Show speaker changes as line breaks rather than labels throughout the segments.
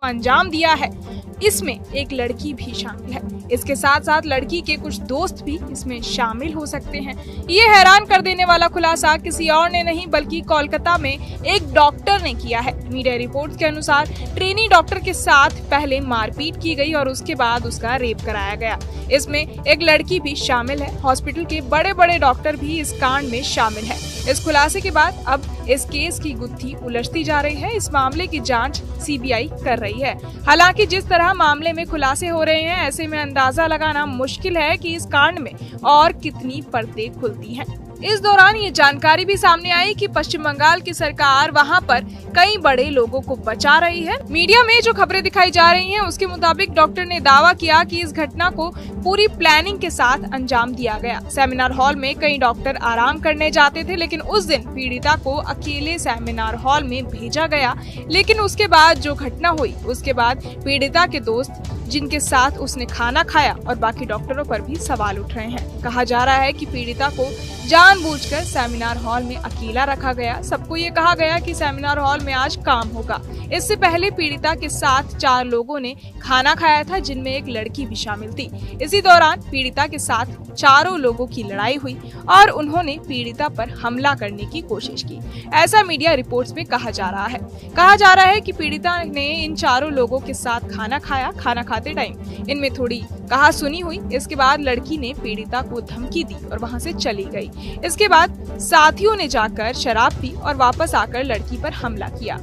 अंजाम दिया है, इसमें एक लड़की भी शामिल है। इसके साथ साथ लड़की के कुछ दोस्त भी इसमें शामिल हो सकते हैं। ये हैरान कर देने वाला खुलासा किसी और ने नहीं बल्कि कोलकाता में एक डॉक्टर ने किया है। मीडिया रिपोर्ट्स के अनुसार ट्रेनी डॉक्टर के साथ पहले मारपीट की गई और उसके बाद उसका रेप कराया गया। इसमें एक लड़की भी शामिल है। हॉस्पिटल के बड़े बड़े डॉक्टर भी इस कांड में शामिल है। इस खुलासे के बाद अब इस केस की गुत्थी उलझती जा रही है। इस मामले की जांच सीबीआई कर रही है। हालांकि जिस तरह मामले में खुलासे हो रहे हैं, ऐसे में अंदाजा लगाना मुश्किल है कि इस कांड में और कितनी परतें खुलती हैं। इस दौरान ये जानकारी भी सामने आई कि पश्चिम बंगाल की सरकार वहां पर कई बड़े लोगों को बचा रही है। मीडिया में जो खबरें दिखाई जा रही हैं, उसके मुताबिक डॉक्टर ने दावा किया कि इस घटना को पूरी प्लानिंग के साथ अंजाम दिया गया। सेमिनार हॉल में कई डॉक्टर आराम करने जाते थे, लेकिन उस दिन पीड़िता को अकेले सेमिनार हॉल में भेजा गया। लेकिन उसके बाद जो घटना हुई, उसके बाद पीड़िता के दोस्त जिनके साथ उसने खाना खाया और बाकी डॉक्टरों पर भी सवाल उठ रहे हैं। कहा जा रहा है कि पीड़िता को जानबूझकर सेमिनार हॉल में अकेला रखा गया। सबको ये कहा गया कि सेमिनार हॉल में आज काम होगा। इससे पहले पीड़िता के साथ 4 लोगों ने खाना खाया था, जिनमें एक लड़की भी शामिल थी। इसी दौरान पीड़िता के साथ 4 लोगों की लड़ाई हुई और उन्होंने पीड़िता पर हमला करने की कोशिश की। ऐसा मीडिया रिपोर्ट्स में कहा जा रहा है। कहा जा रहा है कि पीड़िता ने इन 4 लोगों के साथ खाना खाया। खाना खाते टाइम इनमें थोड़ी कहा सुनी हुई। इसके बाद लड़की ने पीड़िता को धमकी दी और वहां से चली गई। इसके बाद साथियों ने जाकर शराब पी और वापस आकर लड़की पर हमला किया।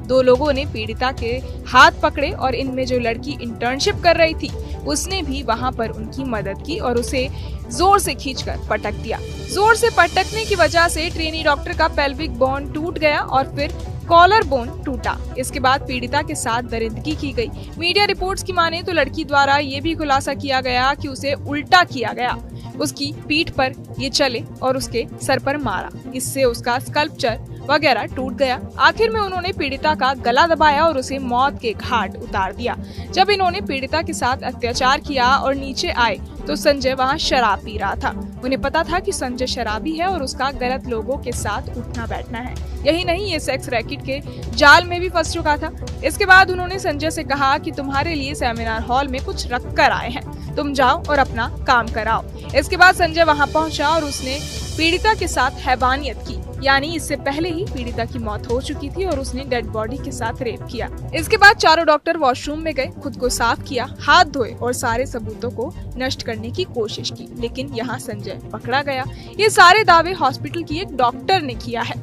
2 लोगों ने पीड़िता के हाथ पकड़े और इनमें जो लड़की इंटर्नशिप कर रही थी, उसने भी वहां पर उनकी मदद की और उसे जोर से खींचकर पटक दिया। जोर से पटकने की वजह से ट्रेनी डॉक्टर का पेल्विक बोन टूट गया और फिर कॉलर बोन टूटा। इसके बाद पीड़िता के साथ दरिंदगी की गई। मीडिया रिपोर्ट्स की माने तो लड़की द्वारा ये भी खुलासा किया गया कि उसे उल्टा किया गया, उसकी पीठ पर ये चले और उसके सर पर मारा। इससे उसका स्कल्पचर वगैरह टूट गया। आखिर में उन्होंने पीड़िता का गला दबाया और उसे मौत के घाट उतार दिया। जब इन्होंने पीड़िता के साथ अत्याचार किया और नीचे आए तो संजय वहां शराब पी रहा था। उन्हें पता था कि संजय शराबी है और उसका गलत लोगों के साथ उठना बैठना है। यही नहीं, ये सेक्स रैकेट के जाल में भी फंस चुका था। इसके बाद उन्होंने संजय से कहा कि तुम्हारे लिए सेमिनार हॉल में कुछ रख कर आए हैं, तुम जाओ और अपना काम कराओ। इसके बाद संजय वहां पहुंचा और उसने पीड़िता के साथ हैवानियत की, यानी इससे पहले ही पीड़िता की मौत हो चुकी थी और उसने डेड बॉडी के साथ रेप किया। इसके बाद 4 डॉक्टर वॉशरूम में गए, खुद को साफ किया, हाथ धोए और सारे सबूतों को नष्ट करने की कोशिश की। लेकिन यहाँ संजय पकड़ा गया। ये सारे दावे हॉस्पिटल की एक डॉक्टर ने किया है।